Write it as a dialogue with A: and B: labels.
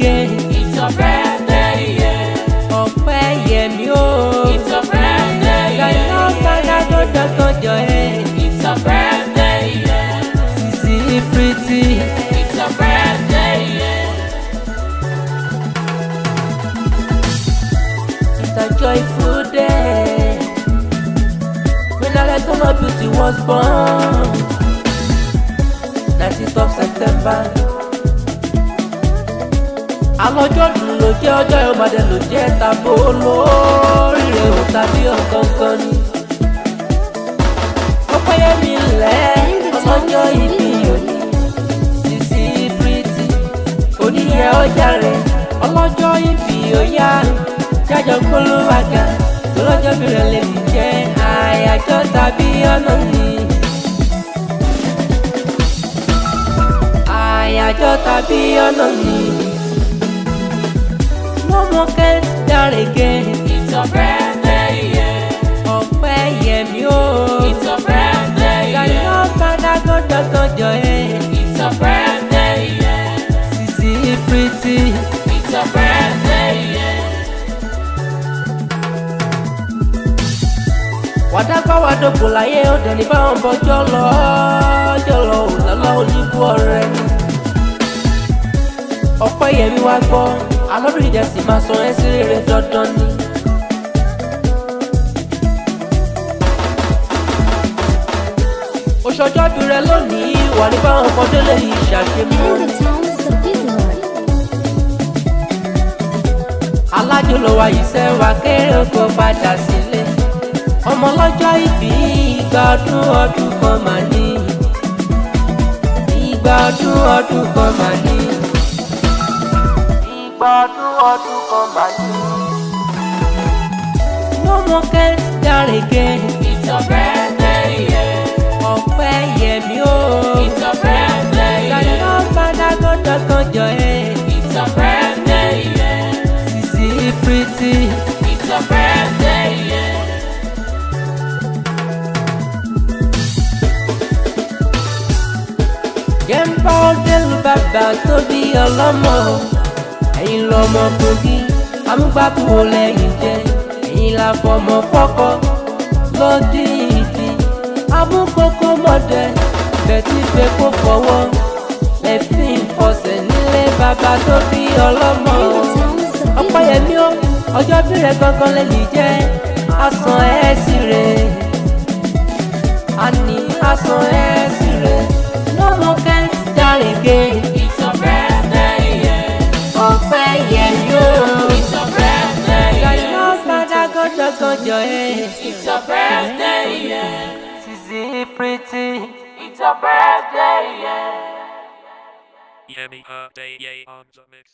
A: again.
B: It's your birthday, yeah.
A: Ọpẹ́ Yẹmí o.
B: It's your birthday, yeah.
A: Gàdá padà gbọ́dọ̀ kọjọ ẹ̀.
B: It's your birthday, yeah.
A: Sisi pretty.
B: It's your birthday, yeah.
A: It's a joyful day when Aletono Beauty was born. 19th of September. Àlọ́jọ́ dùn ló jẹ́ ọjọ́ ìmọ̀dé ló jẹ́ tàbó lórí rẹ̀ ò tàbí ọ̀kankan ni. Ọpẹ́ Yẹmí lẹ̀ ọlọ́jọ́ ìbí òní. Sisi pretty oníyẹ ọjà rẹ̀ ọlọ́jọ́ ìbí òyà. Jájọ gbólóhàgà lọ́jọ́ bí rẹ̀ lè fi jẹ́ àyájọ́ tàbí ọ̀nà ni. Àyájọ́ tàbí ọ̀nà ni. No more can't start again.
B: It's your birthday, yeah.
A: Ọpẹ́ Yẹmí o.
B: It's your birthday, yeah.
A: Gàdá padà gbọ́dọ̀ kọjọ ẹ̀.
B: It's your birthday, yeah.
A: Sisi pretty.
B: It's your birthday, yeah.
A: Wàdàgbà wàdògbò láyé òde ní báwọn bọjọ́ lọ òlọ́lọ́ oníbú ọ̀rẹ́ ni. Ọpẹ́ Yẹmí wá gbọ́ alọ́dún ìjẹsì máa sọ ẹ́ sí rere dandan ni. Oṣọjọ́ bí rẹ lónìí wà ní báwọn ọmọdé lè yí ṣàṣemú. Alájọlọ wa yìí sẹ́wà kéré oko padà sílé. Ọmọ lọ́jọ́ ìbí ìgbà ọdún kan mà ní. Ìgbà ọdún kan mà ní. Ìgbà ọdún kan mà ní. No more can't start again.
B: It's your birthday, yeah.
A: Ọpẹ́ Yẹmí o.
B: It's your birthday, yeah.
A: Gàdá padà gbọ́dọ̀ kọjọ ẹ̀.
B: It's your birthday, yeah.
A: Sisi pretty.
B: It's your birthday, yeah.
A: Jẹ́ńbá ọdẹ́lu bàbá tó bí ọlọ́mọ. Ẹ̀yin lọ́mọ kogi, amúgbàbùwò lẹ́yìn jẹ́. Ẹ̀yin la fọmọ fọ́kọ lódì ìdí. Amúkókó mọ̀dẹ, bẹ̀tí fẹ́ kó fọwọ́. Lẹ́fín fọsẹ̀ nílé bàbá tó bí ọlọ́mọ. Ọpẹ́ Yẹmí o, ọjọ́ bí rẹ̀ gangan lẹ́yìn jẹ́. Asan ẹ̀ sí rẹ̀, àní asan ẹ̀ sí rẹ̀. No more can't start again.
B: It's your birthday, yeah.
A: Ọpẹ́ Yẹmí o.
B: It's your birthday,
A: Gàdá
B: yeah.
A: padà gbọ́dọ̀ kọjọ ẹ̀.
B: It's your birthday, yeah.
A: Sisi pretty.
B: It's your birthday, yeah.
C: Yẹmí birthday, yeah, on the mix.